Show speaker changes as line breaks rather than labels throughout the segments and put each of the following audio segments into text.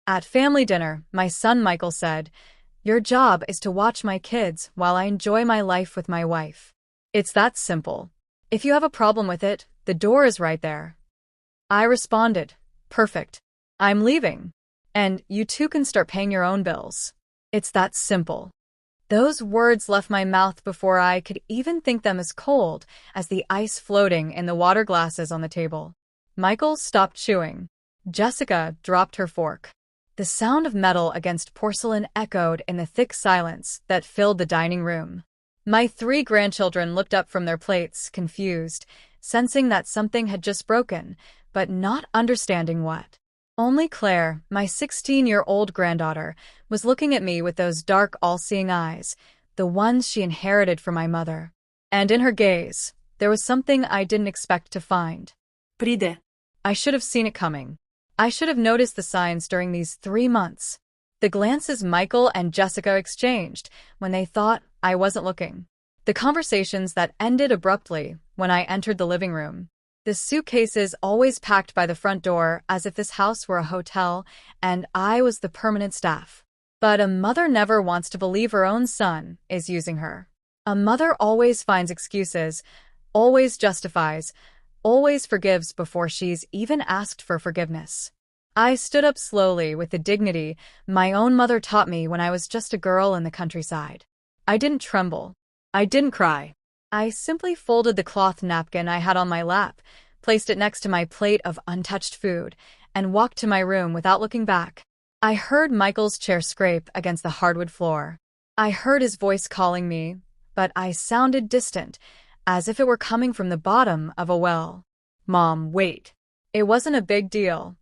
At family dinner, my son Michael said, "Your job is to watch my kids while I enjoy my life with my wife. It's that simple. If you have a problem with it, the door is right there." I responded, "Perfect. I'm leaving. And you two can start paying your own bills. It's that simple." Those words left my mouth before I could even think them as cold as the ice floating in the water glasses on the table. Michael stopped chewing. Jessica dropped her fork. The sound of metal against porcelain echoed in the thick silence that filled the dining room. My 3 grandchildren looked up from their plates, confused, sensing that something had just broken, but not understanding what. Only Claire, my 16-year-old granddaughter, was looking at me with those dark, all-seeing eyes, the ones she inherited from my mother. And in her gaze, there was something I didn't expect to find.
Pride.
I should have seen it coming. I should have noticed the signs during these 3 months. The glances Michael and Jessica exchanged when they thought I wasn't looking. The conversations that ended abruptly when I entered the living room. The suitcases always packed by the front door as if this house were a hotel and I was the permanent staff. But a mother never wants to believe her own son is using her. A mother always finds excuses, always justifies, always forgives before she's even asked for forgiveness. I stood up slowly with the dignity my own mother taught me when I was just a girl in the countryside. I didn't tremble. I didn't cry. I simply folded the cloth napkin I had on my lap, placed it next to my plate of untouched food, and walked to my room without looking back. I heard Michael's chair scrape against the hardwood floor. I heard his voice calling me, but I sounded distant, as if it were coming from the bottom of a well. "Mom, wait." It wasn't a big deal,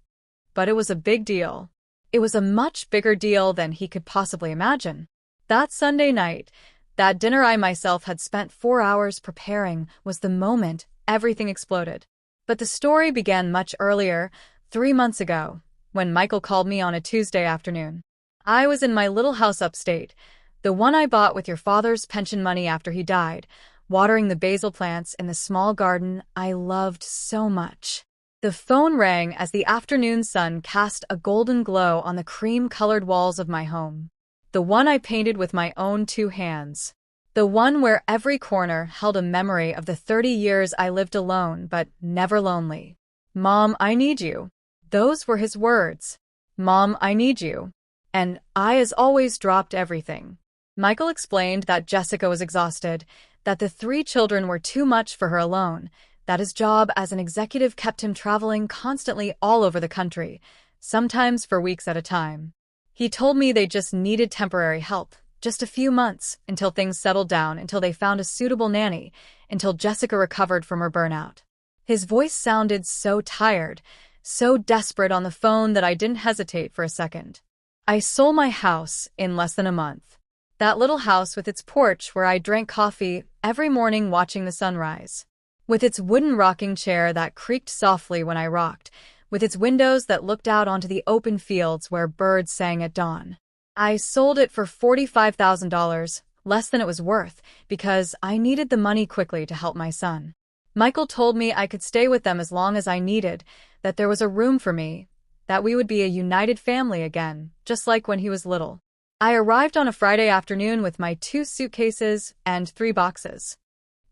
but it was a big deal. It was a much bigger deal than he could possibly imagine. That Sunday night, that dinner I myself had spent 4 hours preparing, was the moment everything exploded. But the story began much earlier, 3 months ago, when Michael called me on a Tuesday afternoon. I was in my little house upstate, the one I bought with your father's pension money after he died, watering the basil plants in the small garden I loved so much. The phone rang as the afternoon sun cast a golden glow on the cream-colored walls of my home. The one I painted with my own 2 hands. The one where every corner held a memory of the 30 years I lived alone but never lonely. "Mom, I need you." Those were his words. "Mom, I need you." And I, as always, dropped everything. Michael explained that Jessica was exhausted, that the 3 children were too much for her alone, that his job as an executive kept him traveling constantly all over the country, sometimes for weeks at a time. He told me they just needed temporary help, just a few months, until things settled down, until they found a suitable nanny, until Jessica recovered from her burnout. His voice sounded so tired, so desperate on the phone that I didn't hesitate for a second. I sold my house in less than a month. That little house with its porch where I drank coffee every morning watching the sunrise. With its wooden rocking chair that creaked softly when I rocked, with its windows that looked out onto the open fields where birds sang at dawn. I sold it for $45,000, less than it was worth, because I needed the money quickly to help my son. Michael told me I could stay with them as long as I needed, that there was a room for me, that we would be a united family again, just like when he was little. I arrived on a Friday afternoon with my 2 suitcases and 3 boxes.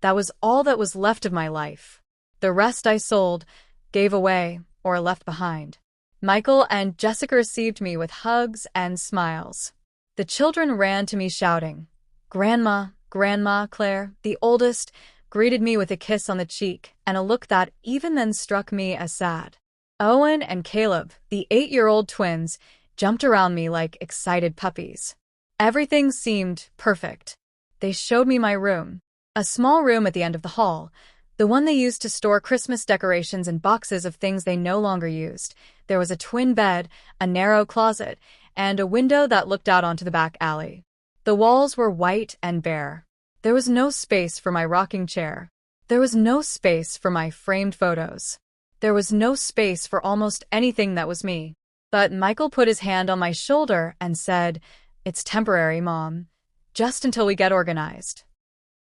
That was all that was left of my life. The rest I sold, gave away, or left behind. Michael and Jessica received me with hugs and smiles. The children ran to me shouting, "Grandma, Grandma." Claire, the oldest, greeted me with a kiss on the cheek and a look that even then struck me as sad. Owen and Caleb, the 8-year-old twins, jumped around me like excited puppies. Everything seemed perfect. They showed me my room, a small room at the end of the hall, the one they used to store Christmas decorations and boxes of things they no longer used. There was a twin bed, a narrow closet, and a window that looked out onto the back alley. The walls were white and bare. There was no space for my rocking chair. There was no space for my framed photos. There was no space for almost anything that was me. But Michael put his hand on my shoulder and said, "It's temporary, Mom, just until we get organized."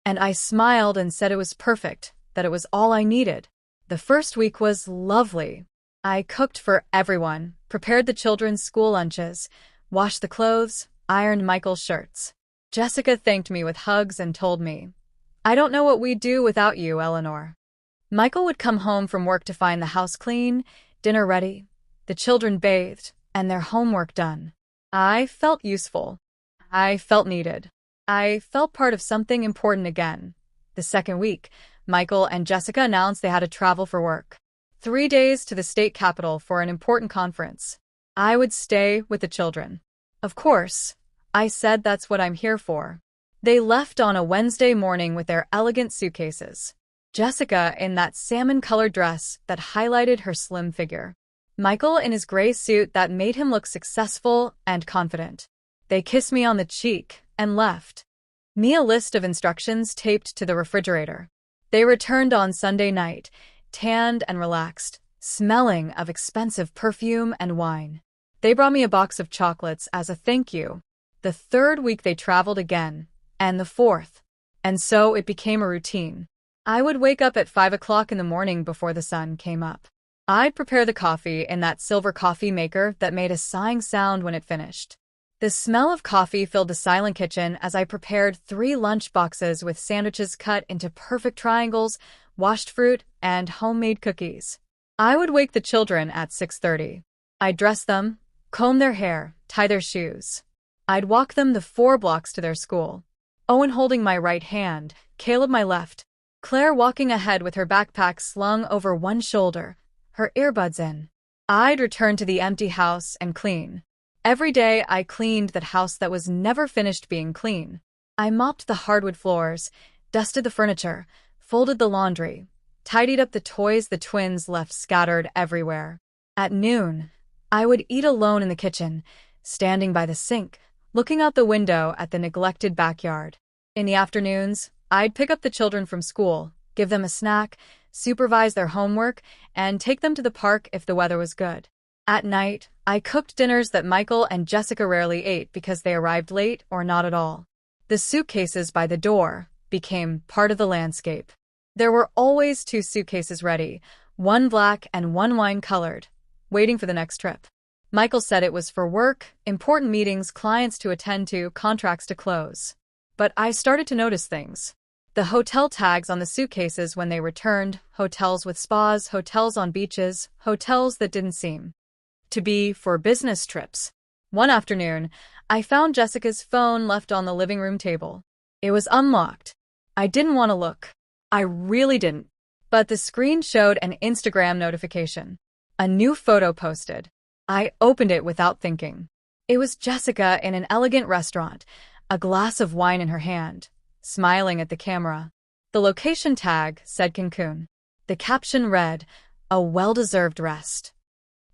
And I smiled and said it was perfect, that it was all I needed. The first week was lovely. I cooked for everyone, prepared the children's school lunches, washed the clothes, ironed Michael's shirts. Jessica thanked me with hugs and told me, "I don't know what we'd do without you, Eleanor." Michael would come home from work to find the house clean, dinner ready, the children bathed, and their homework done. I felt useful. I felt needed. I felt part of something important again. The second week, Michael and Jessica announced they had to travel for work. 3 days to the state capital for an important conference. I would stay with the children. Of course, I said that's what I'm here for. They left on a Wednesday morning with their elegant suitcases. Jessica in that salmon-colored dress that highlighted her slim figure. Michael in his gray suit that made him look successful and confident. They kissed me on the cheek and left. Me a list of instructions taped to the refrigerator. They returned on Sunday night, tanned and relaxed, smelling of expensive perfume and wine. They brought me a box of chocolates as a thank you. The third week they traveled again, and the fourth. And so it became a routine. I would wake up at 5 o'clock in the morning before the sun came up. I'd prepare the coffee in that silver coffee maker that made a sighing sound when it finished. The smell of coffee filled the silent kitchen as I prepared 3 lunch boxes with sandwiches cut into perfect triangles, washed fruit, and homemade cookies. I would wake the children at 6:30. I'd dress them, comb their hair, tie their shoes. I'd walk them the 4 blocks to their school. Owen holding my right hand, Caleb my left. Claire walking ahead with her backpack slung over one shoulder, her earbuds in. I'd return to the empty house and clean. Every day I cleaned that house that was never finished being clean. I mopped the hardwood floors, dusted the furniture, folded the laundry, tidied up the toys the twins left scattered everywhere. At noon, I would eat alone in the kitchen, standing by the sink, looking out the window at the neglected backyard. In the afternoons, I'd pick up the children from school, give them a snack, supervise their homework, and take them to the park if the weather was good. At night, I cooked dinners that Michael and Jessica rarely ate because they arrived late or not at all. The suitcases by the door became part of the landscape. There were always 2 suitcases ready, one black and one wine-colored, waiting for the next trip. Michael said it was for work, important meetings, clients to attend to, contracts to close. But I started to notice things. The hotel tags on the suitcases when they returned, hotels with spas, hotels on beaches, hotels that didn't seem to be for business trips. One afternoon, I found Jessica's phone left on the living room table. It was unlocked. I didn't want to look. I really didn't. But the screen showed an Instagram notification. A new photo posted. I opened it without thinking. It was Jessica in an elegant restaurant, a glass of wine in her hand, smiling at the camera. The location tag said Cancun. The caption read, "A well-deserved rest."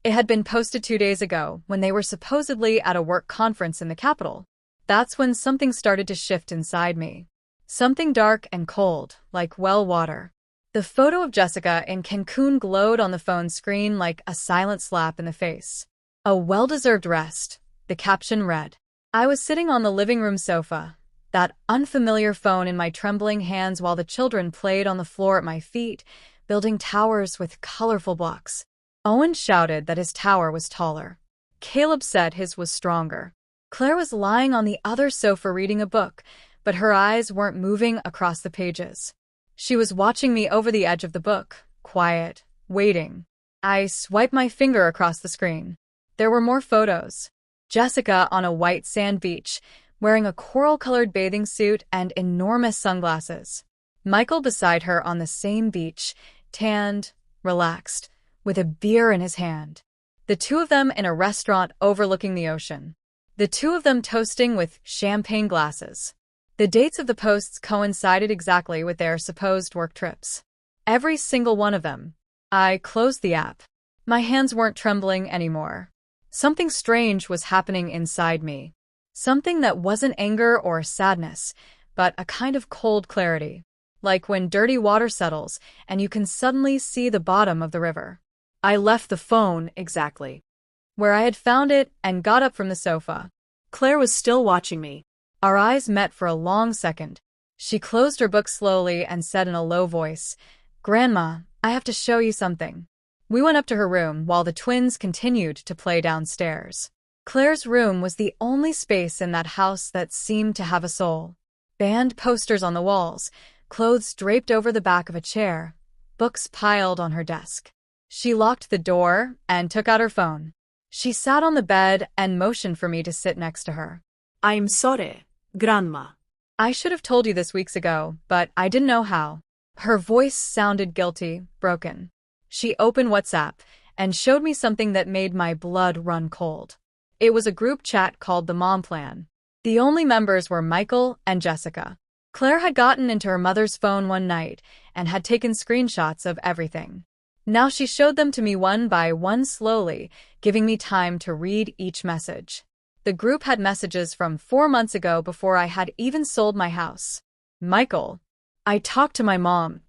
It had been posted 2 days ago when they were supposedly at a work conference in the capital. That's when something started to shift inside me. Something dark and cold, like well water. The photo of Jessica in Cancun glowed on the phone screen like a silent slap in the face. "A well-deserved rest," the caption read. I was sitting on the living room sofa, that unfamiliar phone in my trembling hands while the children played on the floor at my feet, building towers with colorful blocks. Owen shouted that his tower was taller. Caleb said his was stronger. Claire was lying on the other sofa reading a book, but her eyes weren't moving across the pages. She was watching me over the edge of the book, quiet, waiting. I swiped my finger across the screen. There were more photos. Jessica on a white sand beach, wearing a coral-colored bathing suit and enormous sunglasses. Michael beside her on the same beach, tanned, relaxed, with a beer in his hand. The 2 of them in a restaurant overlooking the ocean. The 2 of them toasting with champagne glasses. The dates of the posts coincided exactly with their supposed work trips. Every single one of them. I closed the app. My hands weren't trembling anymore. Something strange was happening inside me. Something that wasn't anger or sadness, but a kind of cold clarity. Like when dirty water settles and you can suddenly see the bottom of the river. I left the phone exactly where I had found it and got up from the sofa. Claire was still watching me. Our eyes met for a long second. She closed her book slowly and said in a low voice, "Grandma, I have to show you something." We went up to her room while the twins continued to play downstairs. Claire's room was the only space in that house that seemed to have a soul. Band posters on the walls, clothes draped over the back of a chair, books piled on her desk. She locked the door and took out her phone. She sat on the bed and motioned for me to sit next to her.
I'm sorry, Grandma.
I should have told you this weeks ago, but I didn't know how. Her voice sounded guilty, broken. She opened WhatsApp and showed me something that made my blood run cold. It was a group chat called the Mom Plan. The only members were Michael and Jessica. Claire had gotten into her mother's phone one night and had taken screenshots of everything. Now she showed them to me one by one slowly, giving me time to read each message. The group had messages from 4 months ago before I had even sold my house. Michael, I talked to my mom.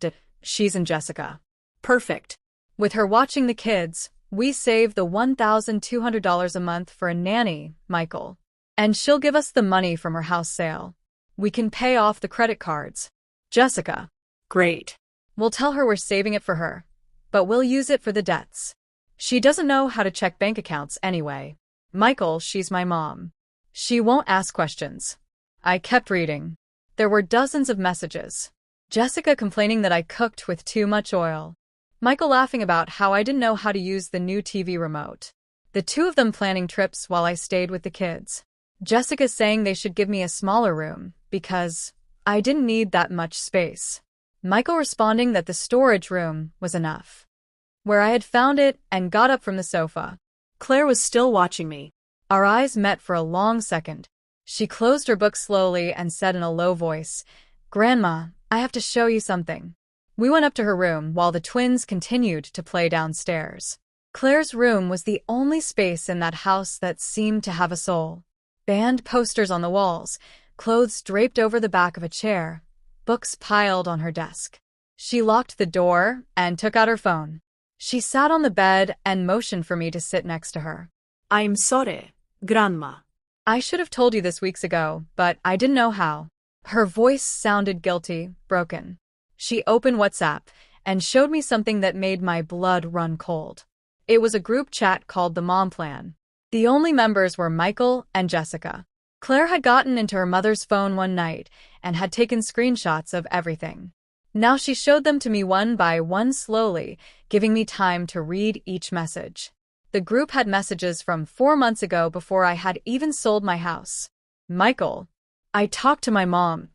She's in Jessica.
Perfect.
With her watching the kids, we saved the $1,200 a month for a nanny, Michael. And she'll give us the money from her house sale. We can pay off the credit cards. Jessica.
Great.
We'll tell her we're saving it for her, but we'll use it for the debts. She doesn't know how to check bank accounts anyway. Michael, she's my mom. She won't ask questions. I kept reading. There were dozens of messages. Jessica complaining that I cooked with too much oil. Michael laughing about how I didn't know how to use the new TV remote. The two of them planning trips while I stayed with the kids. Jessica saying they should give me a smaller room because I didn't need that much space. Michael responding that the storage room was enough. Where I had found it and got up from the sofa.
Claire was still watching me.
Our eyes met for a long second. She closed her book slowly and said in a low voice, "Grandma, I have to show you something." We went up to her room while the twins continued to play downstairs. Claire's room was the only space in that house that seemed to have a soul. Band posters on the walls, clothes draped over the back of a chair, books piled on her desk. She locked the door and took out her phone. She sat on the bed and motioned for me to sit next to her.
I'm sorry, Grandma.
I should have told you this weeks ago, but I didn't know how. Her voice sounded guilty, broken. She opened WhatsApp and showed me something that made my blood run cold. It was a group chat called the Mom Plan. The only members were Michael and Jessica. Claire had gotten into her mother's phone one night and had taken screenshots of everything. Now she showed them to me one by one slowly, giving me time to read each message. The group had messages from 4 months ago before I had even sold my house. Michael, I talked to my mom.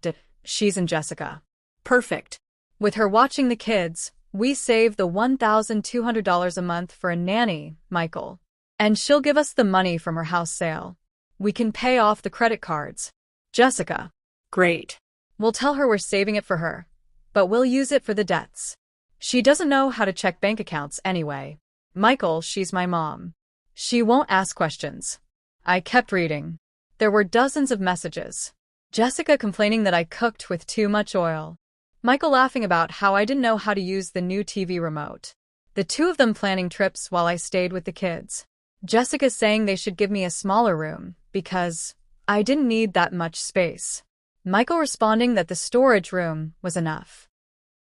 She's in Jessica.
Perfect.
With her watching the kids, we saved the $1,200 a month for a nanny, Michael. And she'll give us the money from her house sale. We can pay off the credit cards. Jessica.
Great.
We'll tell her we're saving it for her, but we'll use it for the debts. She doesn't know how to check bank accounts anyway. Michael, she's my mom. She won't ask questions. I kept reading. There were dozens of messages. Jessica complaining that I cooked with too much oil. Michael laughing about how I didn't know how to use the new TV remote. The two of them planning trips while I stayed with the kids. Jessica saying they should give me a smaller room because I didn't need that much space. Michael responding that the storage room was enough.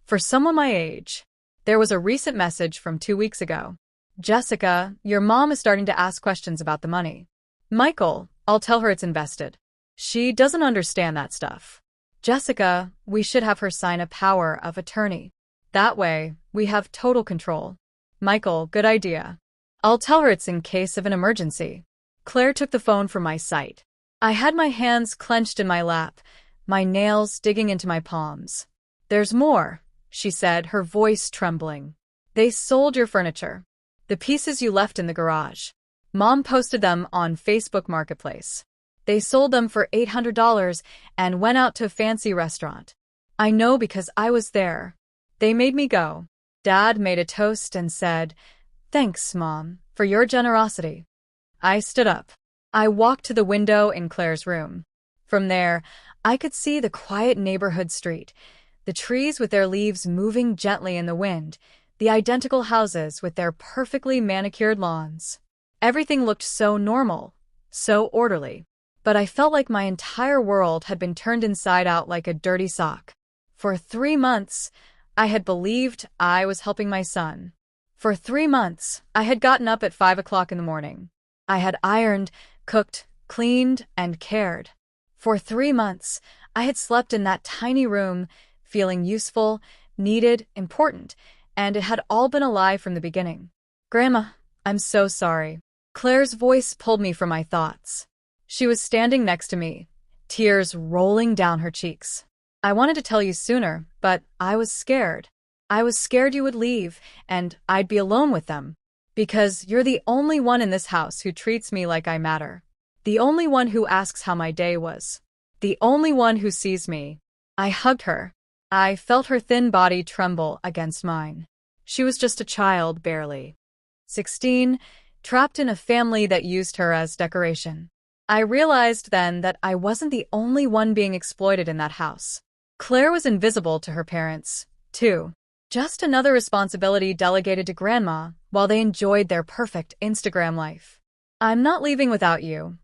For someone my age. There was a recent message from 2 weeks ago. Jessica, your mom is starting to ask questions about the money. Michael, I'll tell her it's invested. She doesn't understand that stuff. Jessica, we should have her sign a power of attorney. That way, we have total control. Michael, good idea. I'll tell her it's in case of an emergency. Claire took the phone from my sight. I had my hands clenched in my lap, my nails digging into my palms. There's more, she said, her voice trembling. They sold your furniture. The pieces you left in the garage. Mom posted them on Facebook Marketplace. They sold them for $800 and went out to a fancy restaurant. I know because I was there. They made me go. Dad made a toast and said, "Thanks, Mom, for your generosity." I stood up. I walked to the window in Claire's room. From there, I could see the quiet neighborhood street, the trees with their leaves moving gently in the wind, the identical houses with their perfectly manicured lawns. Everything looked so normal, so orderly. But I felt like my entire world had been turned inside out like a dirty sock. For 3 months, I had believed I was helping my son. For 3 months, I had gotten up at 5 o'clock in the morning. I had ironed, cooked, cleaned, and cared. For 3 months, I had slept in that tiny room, feeling useful, needed, important, and it had all been a lie from the beginning. Grandma, I'm so sorry. Claire's voice pulled me from my thoughts. She was standing next to me, tears rolling down her cheeks. I wanted to tell you sooner, but I was scared. I was scared you would leave, and I'd be alone with them. Because you're the only one in this house who treats me like I matter. The only one who asks how my day was. The only one who sees me. I hugged her. I felt her thin body tremble against mine. She was just a child, barely 16, trapped in a family that used her as decoration. I realized then that I wasn't the only one being exploited in that house. Claire was invisible to her parents, too. Just another responsibility delegated to Grandma while they enjoyed their perfect Instagram life. I'm not leaving without you,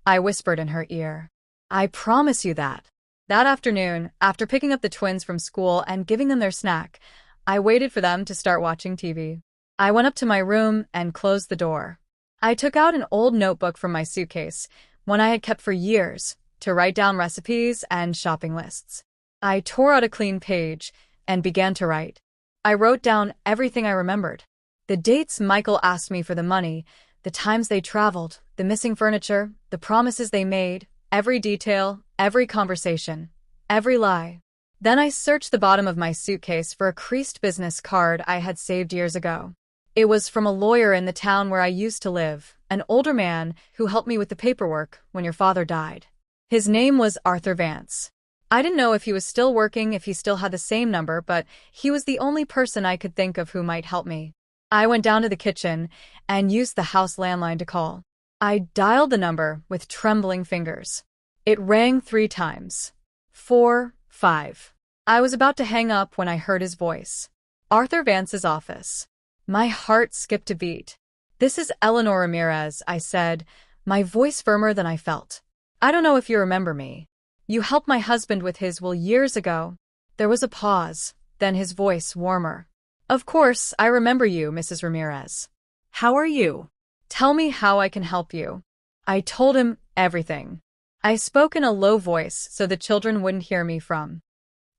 I whispered in her ear. I promise you that. That afternoon, after picking up the twins from school and giving them their snack, I waited for them to start watching TV. I went up to my room and closed the door. I took out an old notebook from my suitcase, one I had kept for years, to write down recipes and shopping lists. I tore out a clean page and began to write. I wrote down everything I remembered. The dates Michael asked me for the money, the times they traveled, the missing furniture, the promises they made, every detail, every conversation, every lie. Then I searched the bottom of my suitcase for a creased business card I had saved years ago. It was from a lawyer in the town where I used to live, an older man who helped me with the paperwork when your father died. His name was Arthur Vance. I didn't know if he was still working, if he still had the same number, but he was the only person I could think of who might help me. I went down to the kitchen and used the house landline to call. I dialed the number with trembling fingers. It rang 3 times. 4, 5. I was about to hang up when I heard his voice. Arthur Vance's office. My heart skipped a beat. This is Eleanor Ramirez, I said, my voice firmer than I felt. I don't know if you remember me. You helped my husband with his will years ago. There was a pause, then his voice warmer. Of course, I remember you, Mrs. Ramirez.
How are you?
Tell me how I can help you. I told him everything. I spoke in a low voice so the children wouldn't hear me from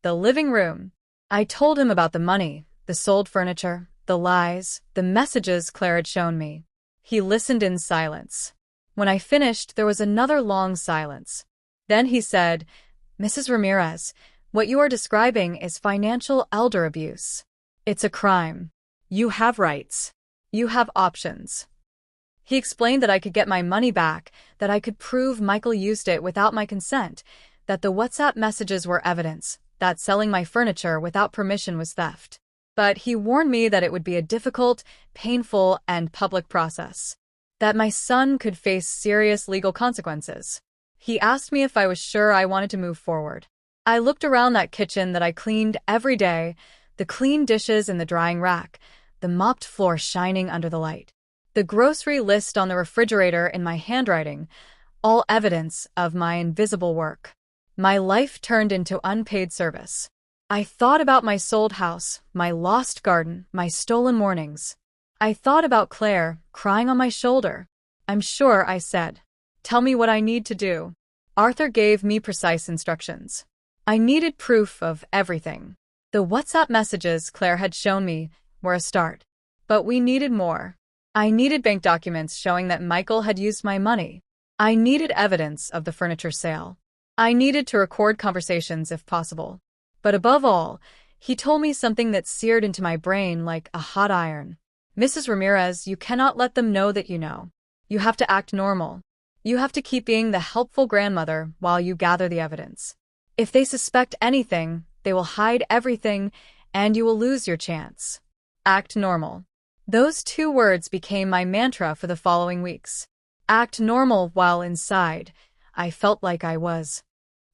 the living room. I told him about the money, the sold furniture, the lies, the messages Claire had shown me. He listened in silence. When I finished, there was another long silence. Then he said, Mrs. Ramirez, what you are describing is financial elder abuse. It's a crime. You have rights. You have options. He explained that I could get my money back, that I could prove Michael used it without my consent, that the WhatsApp messages were evidence, that selling my furniture without permission was theft. But he warned me that it would be a difficult, painful, and public process, that my son could face serious legal consequences. He asked me if I was sure I wanted to move forward. I looked around that kitchen that I cleaned every day, the clean dishes in the drying rack, the mopped floor shining under the light, the grocery list on the refrigerator in my handwriting, all evidence of my invisible work. My life turned into unpaid service. I thought about my sold house, my lost garden, my stolen mornings. I thought about Claire, crying on my shoulder. I'm sure, I said. Tell me what I need to do. Arthur gave me precise instructions. I needed proof of everything. The WhatsApp messages Claire had shown me were a start. But we needed more. I needed bank documents showing that Michael had used my money. I needed evidence of the furniture sale. I needed to record conversations if possible. But above all, he told me something that seared into my brain like a hot iron. Mrs. Ramirez, you cannot let them know that you know. You have to act normal. You have to keep being the helpful grandmother while you gather the evidence. If they suspect anything, they will hide everything, and you will lose your chance. Act normal. Those 2 words became my mantra for the following weeks. Act normal while inside, I felt like I was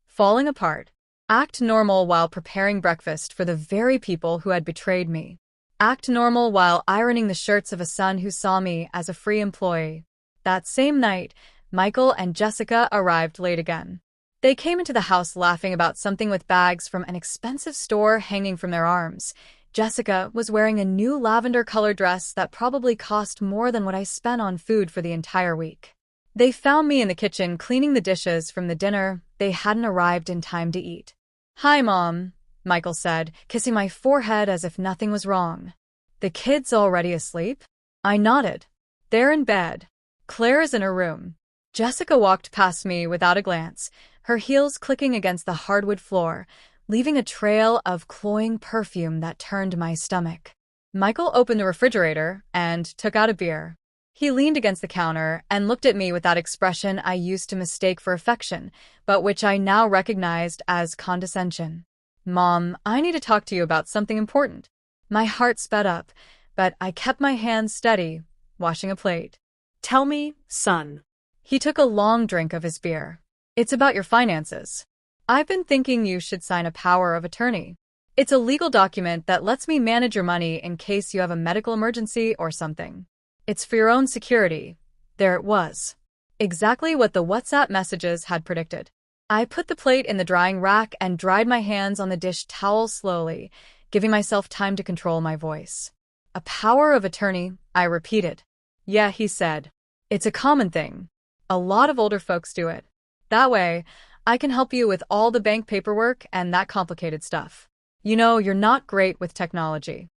falling apart. Act normal while preparing breakfast for the very people who had betrayed me. Act normal while ironing the shirts of a son who saw me as a free employee. That same night, Michael and Jessica arrived late again. They came into the house laughing about something with bags from an expensive store hanging from their arms, Jessica was wearing a new lavender-colored dress that probably cost more than what I spent on food for the entire week. They found me in the kitchen cleaning the dishes from the dinner they hadn't arrived in time to eat. "Hi, Mom," Michael said, kissing my forehead as if nothing was wrong. "The kids already asleep?" I nodded. "They're in bed. Claire is in her room." Jessica walked past me without a glance, her heels clicking against the hardwood floor, leaving a trail of cloying perfume that turned my stomach. Michael opened the refrigerator and took out a beer. He leaned against the counter and looked at me with that expression I used to mistake for affection, but which I now recognized as condescension. "Mom, I need to talk to you about something important." My heart sped up, but I kept my hands steady, washing a plate.
Tell me, son.
He took a long drink of his beer. "It's about your finances. I've been thinking you should sign a power of attorney. It's a legal document that lets me manage your money in case you have a medical emergency or something. It's for your own security." There it was. Exactly what the WhatsApp messages had predicted. I put the plate in the drying rack and dried my hands on the dish towel slowly, giving myself time to control my voice. "A power of attorney," I repeated. "Yeah," he said. "It's a common thing. A lot of older folks do it. That way, I can help you with all the bank paperwork and that complicated stuff. You know, you're not great with technology."